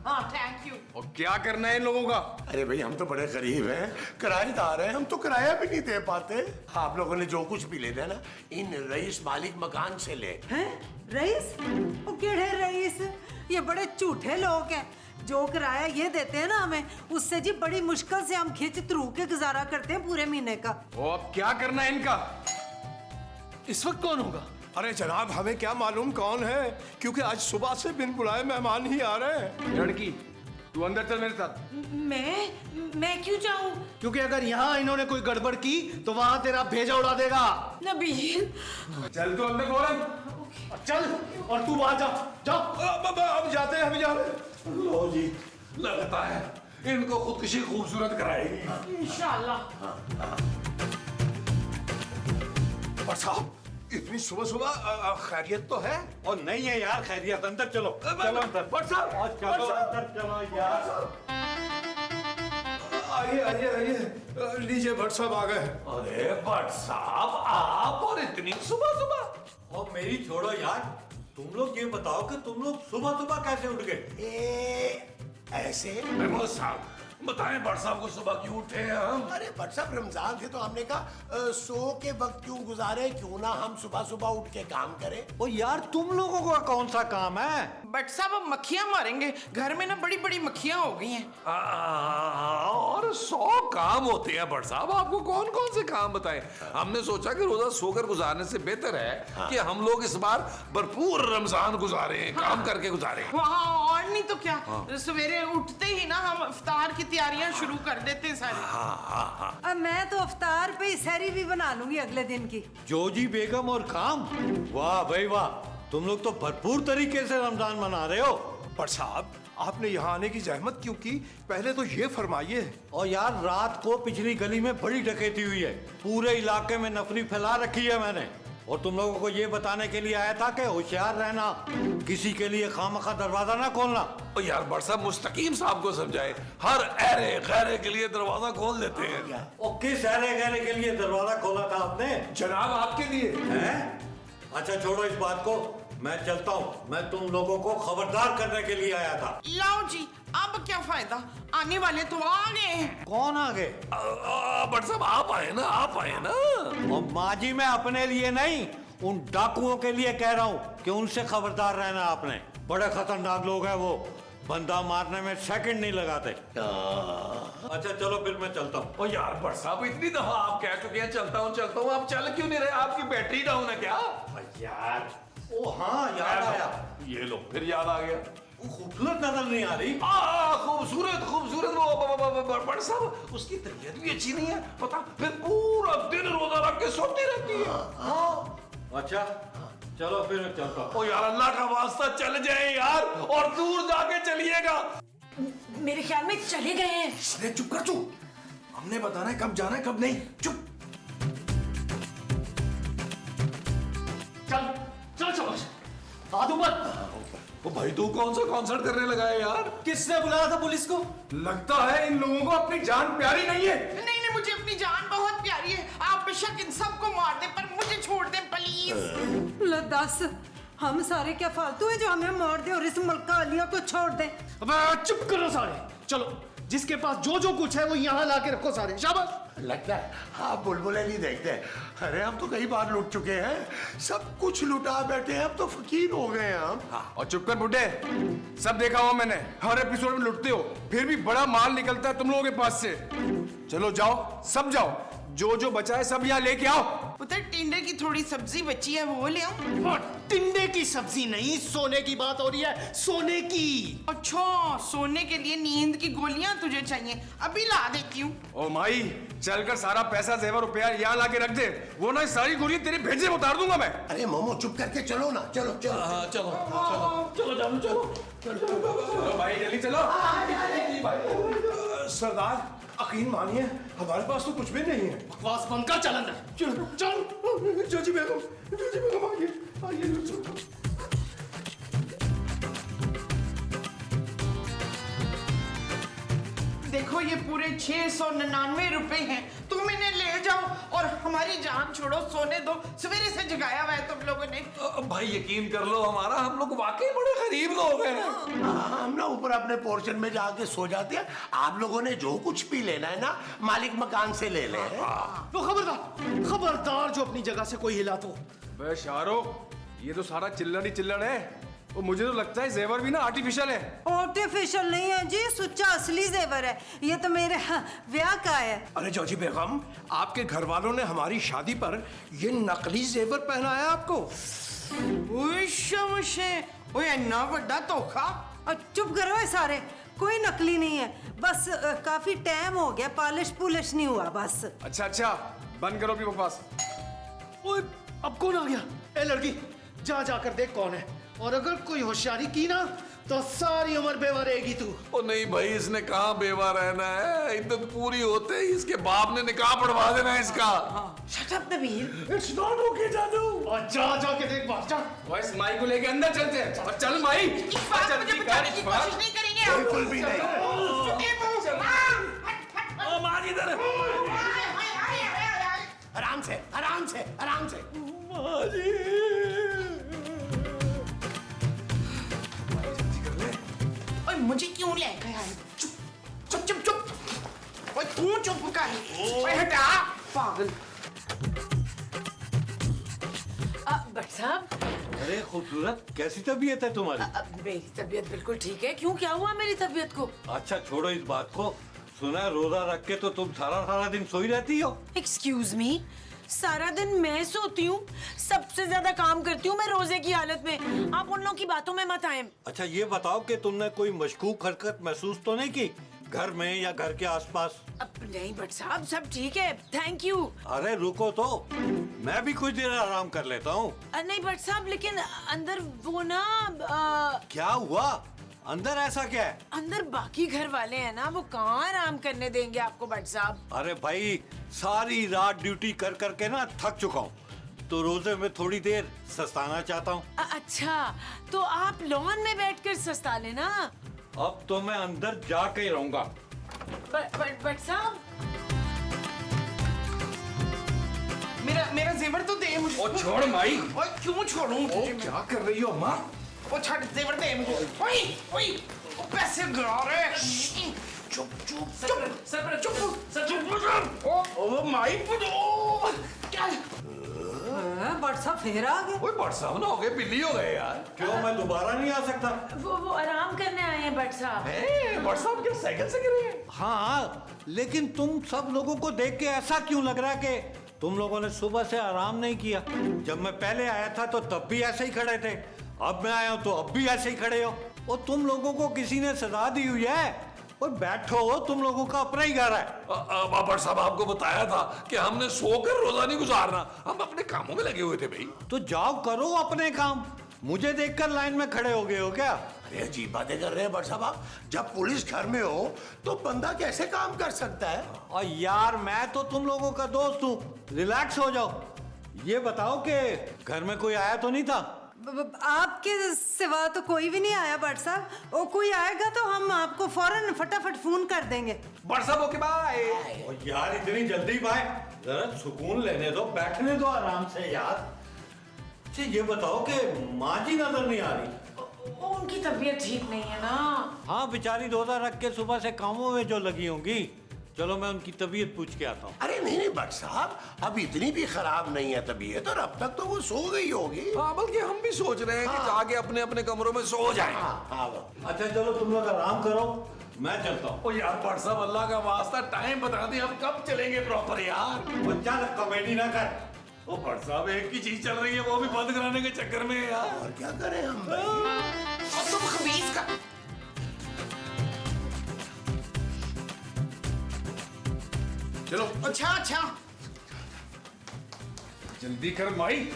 B: हाँ थैंक यू।
A: और क्या करना है इन लोगों का?
D: अरे भाई हम तो बड़े गरीब हैं, किराएदार हैं, हम तो किराया भी नहीं दे पाते। आप लोगों ने जो कुछ भी लेना है ना, इन रईस मालिक मकान से ले।
F: हैं? रईस? वो केड़े रईस? ये बड़े झूठे लोग हैं। जो किराया ये देते हैं ना हमें, उससे जी बड़ी मुश्किल से हम खिंच तरू के गुजारा करते हैं पूरे महीने का।
A: वो अब क्या करना है इनका?
G: इस वक्त कौन होगा?
A: अरे जनाब, हमें क्या मालूम कौन है, क्योंकि आज सुबह से बिन बुलाए मेहमान ही आ रहे हैं।
G: लड़की तू अंदर चल मेरे साथ।
F: मैं क्यों जाऊं?
G: क्योंकि अगर यहाँ इन्होंने कोई गड़बड़ की तो वहां तेरा भेजा उड़ा देगा।
F: नबील,
A: चल तू अंदर फौरन।
G: चल और तू वहां जा। जाओ।
A: अब जाते हैं, हम जा रहे हैं।
E: लो जी, लगता है इनको खुदकुशी खूबसूरत कराएगी।
B: इंशाल्लाह।
A: और साहब, इतनी सुबह सुबह खैरियत तो है?
H: और नहीं है यार खैरियत, अंदर चलो। चलो अंदर।
A: भट्ट साहब,
H: चलो अंदर चलो यार।
A: आइए आइए आइए, लीजिए भट्ट साहब आ गए।
E: अरे भट्ट साहब, आप और इतनी सुबह सुबह?
H: और मेरी छोड़ो यार, तुम लोग ये बताओ कि तुम लोग सुबह सुबह कैसे उठ गए?
D: ऐसे?
E: महमूद साहब बताएं, भट्ट साहब को सुबह क्यों उठे हैं हम?
D: अरे भट्ट साहब, रमजान थे तो हमने कहा सो के वक्त क्यों गुजारे, क्यों ना हम सुबह सुबह उठ के काम करें।
H: ओ यार, तुम लोगों का कौन सा काम है?
B: बट साहब अब मक्खियां मारेंगे, घर में ना बड़ी बड़ी मक्खियां हो गई हैं।
E: और 100 काम होते हैं भट्ट साहब, आपको कौन कौन से काम बताएं? हमने सोचा कि रोजा सोकर गुजारने से बेहतर है कि हम लोग इस बार भरपूर रमजान गुजारें, काम करके गुजारें।
B: वहाँ और नहीं तो क्या, सवेरे उठते ही ना हम इफ्तार की तैयारियां शुरू कर देते हैं सारी।
F: अब मैं तो अफ्तार पे ही सहरी भी बना लूंगी अगले दिन की।
H: जोजी बेगम और काम, वाह भाई वाह, तुम लोग तो भरपूर तरीके से रमजान मना रहे हो।
A: भट्ट साहब, आपने यहाँ आने की जहमत क्यों की? पहले तो ये फरमाइए।
H: और यार, रात को पिछली गली में बड़ी डकैती हुई है, पूरे इलाके में नफरी फैला रखी है मैंने, और तुम लोगों को ये बताने के लिए आया था कि होशियार रहना, किसी के लिए खामखा दरवाजा ना खोलना।
E: और यार भट्ट साहब, मुस्तकीम साहब को समझाए, हर अरे गैरे के लिए दरवाजा खोल देते हैं।
H: और किस अरे गहरे के लिए दरवाजा खोला था आपने?
A: जनाब आपके लिए।
H: हैं? अच्छा छोड़ो इस बात को, मैं चलता हूँ। मैं तुम लोगों को खबरदार करने के लिए आया था।
B: लाओ जी, अब क्या फायदा, आने वाले तो आ गए हैं।
H: कौन आ गए?
E: भट्ट साहब आप आए ना, आप आए ना।
H: और माजी, मैं अपने लिए नहीं, उन डाकुओं के लिए कह रहा हूँ कि उनसे खबरदार रहना आपने। बड़े खतरनाक लोग हैं वो, बंदा मारने में सेकंड नहीं लगाते। अच्छा चलो फिर मैं चलता हूँ।
E: ओ यार भट्ट साहब, इतनी दफा आप कह चुके हैं चलता हूँ, आप चल क्यों नहीं रहे? आपकी बैटरी डाउन है क्या?
H: यार, ओ हाँ, याद आया।
E: ये लो, फिर याद आ गया।
H: वो खूबसूरत नजर नहीं आ रही?
E: खूबसूरत खूबसूरत वो भट्ट साहब, उसकी तबीयत भी अच्छी नहीं है, पता, फिर पूरा दिन रोजा रख के सोती रहती है। हाँ।
H: अच्छा चलो फिर मैं चलता हूँ।
E: ओ यार, अल्लाह का वास्ता चल जाए यार, और दूर जाके चलिएगा।
F: मेरे ख्याल में चले गए हैं।
A: अरे चुप कर तू, हमने बताना है कब जाना है कब नहीं। चुप।
G: चल चल चलो, आदू मत।
E: ओ भाई, तू कौन सा कॉन्सर्ट करने लगा है यार?
G: किसने बुलाया था पुलिस को?
A: लगता है इन लोगों को अपनी जान प्यारी नहीं है।
B: नहीं नहीं, मुझे अपनी जान बहुत प्यारी है, आप बेशक इन सबको मार दें पर मुझे छोड़ दें प्लीज।
F: लो दस, हम सारे क्या फालतू है जो हमें मार दे और इस मलका आलिया को छोड़ दे?
G: अब चुप करो सारे, चलो जिसके पास जो जो कुछ है वो यहाँ ला के रखो सारे। शाबाश।
D: लगता है आप बुलबुलें नहीं देखते। अरे हम तो कई बार लुट चुके हैं, सब कुछ लुटा बैठे हैं, अब तो फकीर हो गए हैं हम।
A: और चुप कर बुड्ढे, सब देखा हुआ मैंने, हर एपिसोड में लुटते हो, फिर भी बड़ा माल निकलता है तुम लोगों के पास से। चलो जाओ, सब जाओ,
I: जो जो बचा है सब यहाँ लेके आओ।
B: पुत्र टिंडे की थोड़ी सब्जी बची है वो ले आऊं।
G: और टिंडे की सब्जी नहीं, सोने की बात हो रही है, सोने की।
B: अच्छा सोने के लिए नींद की गोलियां तुझे चाहिए, अभी ला देती हूँ।
I: ओ माई, चलकर सारा पैसा जेवर रुपया यहाँ ला के रख दे, वो ना सारी गोली तेरी भेजे में उतार दूंगा मैं।
D: अरे मोमो चुप करके चलो ना, चलो चलो।
E: हाँ चलो चलो चलो चलो
I: चलो भाई जल्दी चलो।
A: सरदार यकीन मानिए हमारे पास तो कुछ भी नहीं है।
G: बकवास बंद कर, चल अंदर।
A: चलो चल जोजी बेगम आइए आइए।
B: देखो ये पूरे 699 रुपए हैं, तुम इन्हें ले जाओ और हमारी जान छोड़ो, सोने दो, सवेरे से जगाया हुआ है तुम लोगों ने।
E: भाई यकीन कर लो हमारा, हम लोग वाकई बड़े गरीब लोग हैं।
D: हम ना ऊपर अपने पोर्शन में जाके सो जाते हैं। आप लोगों ने जो कुछ भी लेना है ना, मालिक मकान से ले ले।
G: तो खबरदार जो अपनी जगह से कोई हिला तो।
I: बे शाहरुख, ये तो सारा चिल्लड़ ही चिल्लड़ है। और मुझे तो लगता है जेवर भी ना आर्टिफिशियल है।
F: आर्टिफिशियल नहीं है जी, सच्चा असली जेवर है। ये तो मेरे ब्याह का है।
A: अरे जोजी बेगम, आपके घर वालों ने हमारी शादी पर ये नकली जेवर पहनाया आपको।
B: ओए इतना बड़ा धोखा।
F: और चुप करो ये सारे, कोई नकली नहीं है, बस काफी टाइम हो गया, पॉलिश पुलिश नहीं हुआ बस।
I: अच्छा बंद करो अपनी बकवास।
G: ओए अब कौन आ गया? ए लड़की, जा जाकर देख कौन है, और अगर कोई होशियारी की ना तो सारी उम्र बेवा रहेगी तू।
E: ओ नहीं भाई, इसने कहाँ बेवा रहना है, इद्दत पूरी होते ही इसके बाप ने निकाह पढ़वा देना है इसका।
B: Shut up Nabeel.
A: It's not okay जानू।
G: और जा जाके देख, बाहर जा।
I: बस माई को लेके अंदर चलते हैं। और चल माई,
B: इशफाक मुझे बचाने की कोशिश नहीं करेंगे हम।
D: बिल्कुल भी नहीं।
E: ओ मार इधर।
D: आराम से आराम से आराम से।
B: ओए मुझे क्यों ले गया है? चुप चुप चुप चुप। ओए तू चुप कर। ओए हटा पागल।
C: भट्ट साहब,
H: अरे खूबसूरत, कैसी तबीयत है तुम्हारी?
C: मेरी तबीयत बिल्कुल ठीक है। क्यों, क्या हुआ मेरी तबीयत को?
H: अच्छा छोड़ो इस बात को। सुना है रोजा रख के तो तुम सारा दिन सोई रहती हो।
C: एक्सक्यूज मी, सारा दिन मैं सोती हूँ, सबसे ज्यादा काम करती हूँ मैं रोजे की हालत में। आप उन लोगों की बातों में मत आए।
H: अच्छा ये बताओ कि तुमने कोई मशकूक हरकत महसूस तो नहीं की घर में या घर के आसपास?
C: अब नहीं भट्ट साहब, सब ठीक है, थैंक यू।
H: अरे रुको तो, मैं भी कुछ देर आराम कर लेता हूँ।
C: नहीं भट्ट साहब, लेकिन अंदर वो ना
H: क्या हुआ? अंदर ऐसा क्या है?
C: अंदर बाकी घर वाले हैं ना, वो कहाँ आराम करने देंगे आपको भट्ट साहब।
H: अरे भाई, सारी रात ड्यूटी कर करके ना थक चुका हूँ, तो रोजे में थोड़ी देर सस्ताना चाहता हूँ।
C: अच्छा, तो आप लॉन में बैठकर सस्ता लेना।
H: अब तो मैं अंदर जाके ही रहूंगा।
C: भट्ट साहब,
B: मेरा जेवर तो दे मुझे।
I: ओ छोड़ माई।
B: ओए क्यों छोड़ूं तुझे मैं?
I: क्या कर रही हो अम्मा?
B: ओ छड़ जेवर दे मुझे। ओए ओए ओ पैसे गिरा रहे। चुप चुप सर चुप। ओ माई पुडो क्या?
F: भट्ट साहब फिर आ गए।
E: ओए बट साहब ना हो गए, बिल्ली हो गए यार।
H: क्यों, मैं दोबारा नहीं आ सकता?
C: वो आराम करने आए हैं भट्ट साहब।
E: बट साहब क्या साइकिल से गिरे हैं?
H: हाँ, लेकिन तुम सब लोगों को देख के ऐसा क्यों लग रहा है कि तुम लोगों ने सुबह से आराम नहीं किया? जब मैं पहले आया था तो तब भी ऐसे ही खड़े थे, अब मैं आया हूं तो अब भी ऐसे ही खड़े हो। और तुम लोगों को किसी ने सजा दी हुई है? और बैठो, तुम लोगों का अपना ही घर है।
E: बट साहब आपको बताया था कि हमने सोकर रोजा नहीं गुजारना, हम अपने कामों में लगे हुए थे भाई।
H: तो जाओ करो अपने काम, मुझे देखकर लाइन में खड़े हो गए हो क्या?
D: अरे अजीब बातें कर रहे हैं बट साहब। जब पुलिस घर में हो तो बंदा कैसे काम कर सकता है?
H: और यार मैं तो तुम लोगों का दोस्त हूँ, रिलैक्स हो जाओ। ये बताओ कि घर में कोई आया तो नहीं था?
F: आपके सिवा तो कोई भी नहीं आया भट्ट साहब। और कोई आएगा तो हम आपको फौरन फटाफट फोन कर देंगे।
I: बट साहब ओके बाय।
H: और यार इतनी जल्दी बाय, जरा सुकून लेने दो, बैठने दो आराम से यार। अच्छा ये बताओ कि माँ जी नजर नहीं आ रही?
C: उनकी तबीयत ठीक नहीं है ना।
H: हाँ बेचारी रोजा रख के सुबह से कामों में जो लगी होंगी। चलो मैं उनकी तबीयत पूछ के आता हूँ।
D: अरे नहीं बट साहब, अब इतनी भी खराब नहीं है तबीयत, और अब तक तो वो सो गई होगी।
E: हाँ, बल्कि हम भी सोच रहे हैं कि जाके अपने अपने कमरों में सो जाएं।
D: हाँ।
H: अच्छा चलो तुम लोग आराम करो, मैं चलता हूँ।
E: ओ यार भट्ट साहब अल्लाह का वास्ता टाइम बता दें, हम कब चलेंगे प्रॉपर यार।
H: वो चल कॉमेडी ना कर।
E: ओ भट्ट साहब एक ही चीज चल रही है, वो भी बंद कराने के चक्कर में यार।
D: और क्या करें हम भाई?
B: और तुम खबीज का
I: चलो
B: अच्छा
I: जल्दी कर माई।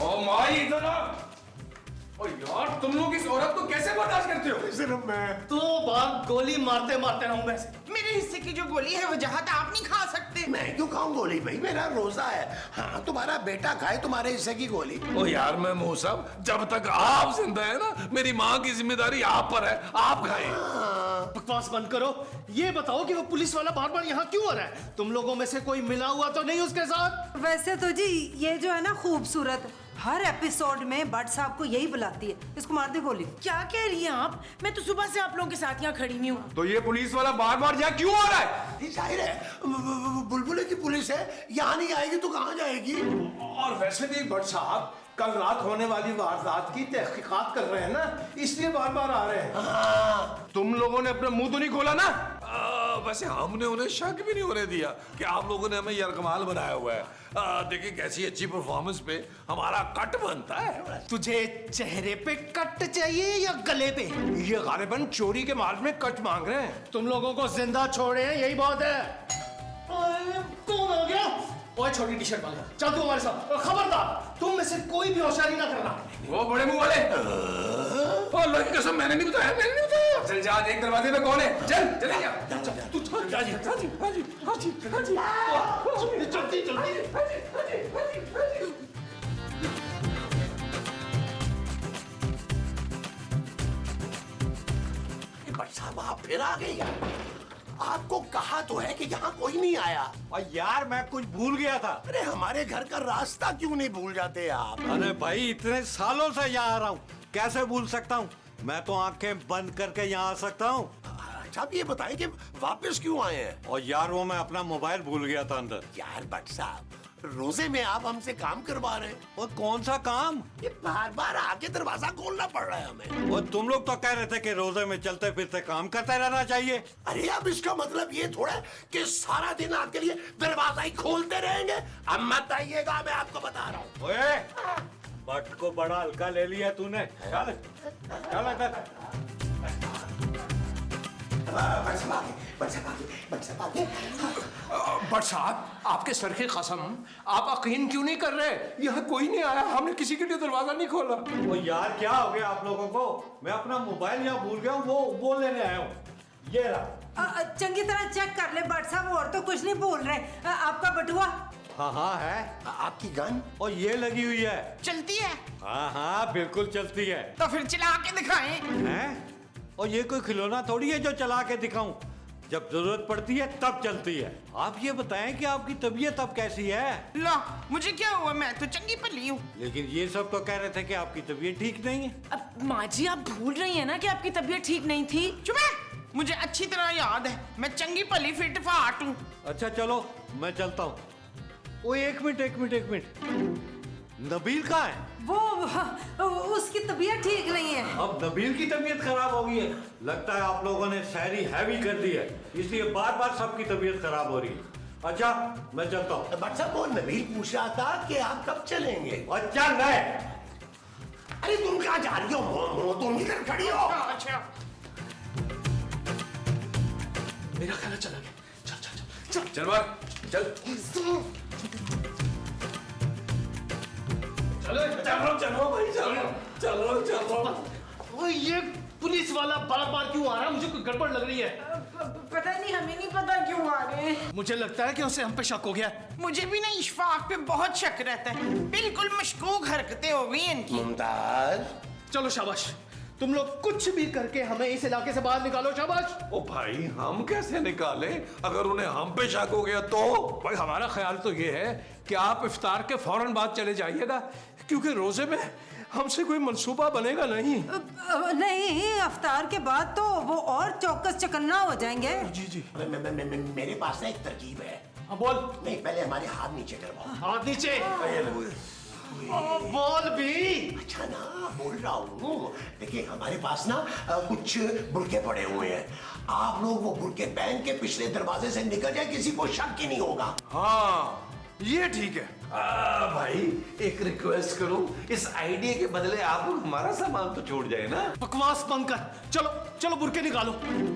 I: ओ माई इधर आ। ओ यार तुम लोग इस औरत को कैसे बर्दाश्त करते हो?
D: सिर्फ मैं।
G: तो बार गोली मारते मारते रहूंगा ऐसे।
B: मेरे हिस्से की जो गोली है वो जहां आप नहीं खा सकते।
D: मैं क्यों खाऊं गोली भाई, मेरा रोजा है। हाँ तुम्हारा बेटा खाए तुम्हारे हिस्से की गोली।
E: ओ यार महमूद साहब, जब तक आप जिंदा है ना, मेरी माँ की जिम्मेदारी आप पर है, आप खाएं।
G: बकवास बंद करो। ये बताओ कि वो पुलिस वाला बार बार यहाँ क्यों आ रहा है? तुम लोगों में से कोई मिला हुआ तो नहीं उसके साथ?
F: वैसे तो जी ये जो है ना खूबसूरत, हर एपिसोड में भट्ट साहब को यही बुलाती है। इसको मार दे गोली।
B: क्या कह रही हैं आप? मैं तो सुबह से आप लोगों के साथ यहाँ खड़ी नहीं हूँ।
I: तो ये पुलिस वाला बार बार यहाँ क्यों आ रहा है?
D: ये जाहिर है बुलबुले की पुलिस है, यहाँ नहीं आएगी तो कहाँ जाएगी?
A: और वैसे भी भट्ट साहब कल रात होने वाली वारदात की तहकीकात कर रहे हैं ना, इसलिए बार बार आ रहे हैं।
I: तुम लोगों ने अपना मुंह तो नहीं खोला ना?
E: वैसे हमने उन्हें शक भी नहीं होने दिया कि आप लोगों ने हमें यरकमाल बनाया हुआ है। देखिए कैसी अच्छी परफॉर्मेंस पे हमारा कट बनता है।
G: तुझे चेहरे पे कट चाहिए या गले पे?
A: ये गालिबन चोरी के माल में कट मांग रहे हैं।
G: तुम लोगों को जिंदा छोड़े हैं यही बात है। कौन आ गया? ओए छोटी टी शर्ट वाले, चल तू हमारे साथ। और खबरदार तुम में से कोई भी होशियारी ना करना।
I: वो बड़े मुंह वाले।
E: ओ अल्लाह की कसम, मैंने नहीं बताया, मैंने नहीं बताया।
I: चल जा, देख दरवाजे पे कौन है। चल चले जा।
E: तू चल हाजी हाजी हाजी हाजी हाजी
G: जल्दी जल्दी।
D: भट्ट साहब आप फिर आ गए यार। आपको कहा तो है कि यहाँ कोई नहीं आया।
H: और यार मैं कुछ भूल गया था।
D: अरे हमारे घर का रास्ता क्यों नहीं भूल जाते आप?
H: अरे भाई इतने सालों से यहाँ आ रहा हूँ, कैसे भूल सकता हूँ? मैं तो आंखें बंद करके यहाँ आ सकता हूँ।
D: अच्छा आप ये बताएं कि वापस क्यों आए हैं?
H: और यार वो मैं अपना मोबाइल भूल गया था अंदर।
D: यार भट्ट साहब रोजे में आप हमसे काम करवा रहे हैं।
H: और कौन सा काम?
D: ये बार बार आके दरवाजा खोलना पड़ रहा है हमें।
H: और तुम लोग तो कह रहे थे कि रोजे में चलते फिरते काम करते रहना चाहिए।
D: अरे अब इसका मतलब ये थोड़ा है कि सारा दिन आपके लिए दरवाजा ही खोलते रहेंगे। अब मत आइएगा, मैं आपको बता रहा हूँ।
H: ओए बट को बड़ा हल्का ले लिया तूने। चल चल इधर।
A: भट्ट साहब आपके सर की कसम, आप यकीन क्यों नहीं कर रहे? यहाँ कोई नहीं आया, हमने किसी के लिए दरवाजा नहीं खोला।
H: वो यार क्या हो गया आप लोगों को? मैं अपना मोबाइल यहाँ भूल गया हूँ, वो लेने आया हूँ। ये रहा।
F: चंगी तरह चेक कर ले भट्ट साहब, और तो कुछ नहीं बोल रहे। आपका बटुआ?
H: हाँ हाँ है।
D: आपकी गन?
H: और ये लगी हुई है।
B: चलती है?
H: हाँ हाँ बिल्कुल चलती है।
B: तो फिर चला के दिखाएं।
H: हैं? और ये कोई खिलौना थोड़ी है जो चला के दिखाऊं। जब जरूरत पड़ती है तब चलती है। आप ये बताएं कि आपकी तबीयत अब कैसी है?
B: ला मुझे क्या हुआ, मैं तो चंगी पली हूँ।
H: लेकिन ये सब तो कह रहे थे कि आपकी तबीयत ठीक नहीं है।
B: अब माँ जी आप भूल रही हैं ना कि आपकी तबीयत ठीक नहीं थी। चुप है, मुझे अच्छी तरह याद है, मैं चंगी पली फिट फाट हूँ।
H: अच्छा चलो मैं चलता हूँ। ओ एक मिनट नबील कहाँ है?
F: वो उसकी तबीयत ठीक नहीं है।
H: अब नबील की तबीयत खराब हो गई है। लगता है आप लोगों ने शायरी हैवी कर दी है, इसलिए बार बार सबकी तबीयत खराब हो रही है। अच्छा मैं चलता हूँ।
D: भट्ट साहब वो नबील पूछ रहा था कि आप कब चलेंगे?
H: अच्छा नहीं।
D: अरे तुम कहाँ जा रही हो? तुम इधर खड़ी हो।
B: अच्छा
I: मेरा ख्याल चला गया। चल चल चल चल बाहर चल।
E: चलो भाई चलो।
G: वो ये पुलिस वाला बार बार क्यों आ रहा है? मुझे कोई गड़बड़ लग रही है।
B: पता नहीं, हमें नहीं पता क्यों आ रहे हैं।
G: मुझे लगता है कि उसे हम पे शक हो गया।
B: मुझे भी ना इशफाक पे बहुत शक रहता है, बिल्कुल मशकूक हरकतें हो गई इनकी।
D: मुमताज
G: चलो शाबाश, तुम लोग कुछ भी करके हमें इस इलाके से बाहर निकालो। शाबाश।
E: ओ भाई हम कैसे निकाले? अगर उन्हें हम पे शक हो गया तो?
A: भाई हमारा ख्याल तो ये है कि आप इफ्तार के फौरन बाद चले जाइएगा, क्योंकि रोजे में हमसे कोई मंसूबा बनेगा नहीं।
F: नहीं, इफ्तार के बाद तो वो और चौकस चकन्ना हो जाएंगे।
A: जी जी।
D: मेरे पास ना एक तरकीब है।
G: हाँ बोल।
D: नहीं पहले हमारे हाथ नीचे करवाओ।
G: हाथ नीचे। बोल भी।
D: अच्छा ना, बोल रहा हूँ। देखिए हमारे पास ना कुछ बुरके पड़े हुए हैं। आप लोग वो बुरके बैंक के पिछले दरवाजे से निकल जाए, किसी को शक ही नहीं होगा।
I: हाँ ये ठीक है।
E: भाई एक रिक्वेस्ट करूं, इस आइडिया के बदले आप लोग हमारा सामान तो छोड़ जाए ना।
G: बकवास बंद कर। चलो चलो बुरके निकालो,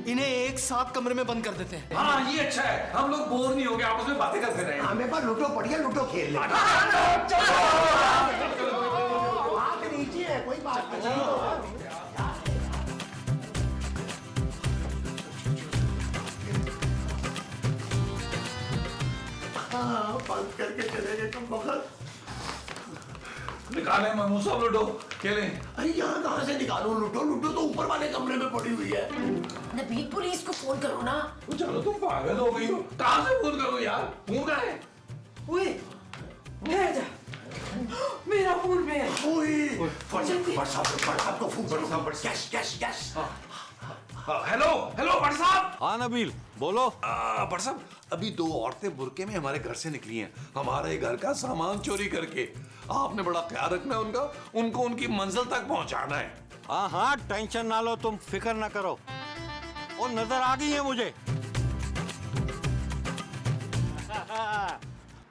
G: इन्हें एक साथ कमरे में बंद कर देते हैं।
E: हाँ ये अच्छा है, हम लोग बोर नहीं होंगे, आपस में बातें करते रहेंगे।
D: हमें पर लूडो पड़िया, लूडो खेल ले। हाथ नीचे है, कोई बात नहीं। हाँ, बंद करके चले गए तुम बखत।
E: निकाले मामू सब लूडो खेलें।
D: अरे यहाँ कहाँ से निकालूं लूडो? लूडो तो ऊपर वाले कमरे में पड़ी हुई है।
B: नबील पुलिस को फोन करो ना।
E: चलो तुम पागल हो गई हो, कहाँ से फोन करूं यार? फोन कहाँ है?
C: ओए ठहर जा, मेरा फोन में है।
D: ओए, बरसात को फोन करो। Yes yes yes.
E: Hello hello Bhatt साहब।
H: हाँ नबील बोलो।
E: भट्ट साहब, अभी 2 औरतें बुरके में हमारे घर से निकली हैं, हमारे घर का सामान चोरी करके। आपने बड़ा ख्याल रखना है उनका, उनको उनकी मंजिल तक पहुंचाना है।
H: हाँ हाँ टेंशन ना लो, तुम फिक्र ना करो। वो नजर आ गई है मुझे।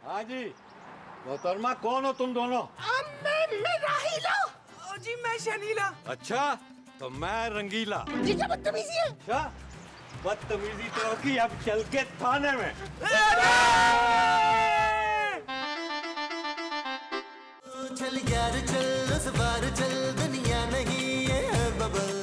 H: हाँ जी मोहतरमा, कौन हो तुम दोनों?
B: मैं राहिला। जी मैं शनीला।
H: अच्छा तो मैं रंगीला।
B: जी क्या बदतमीजी है?
H: अच्छा बदतमीजी तो की, अब चल के थाने में।
J: चल यार चल, उस बार चल, दुनिया नहीं ये है बबल।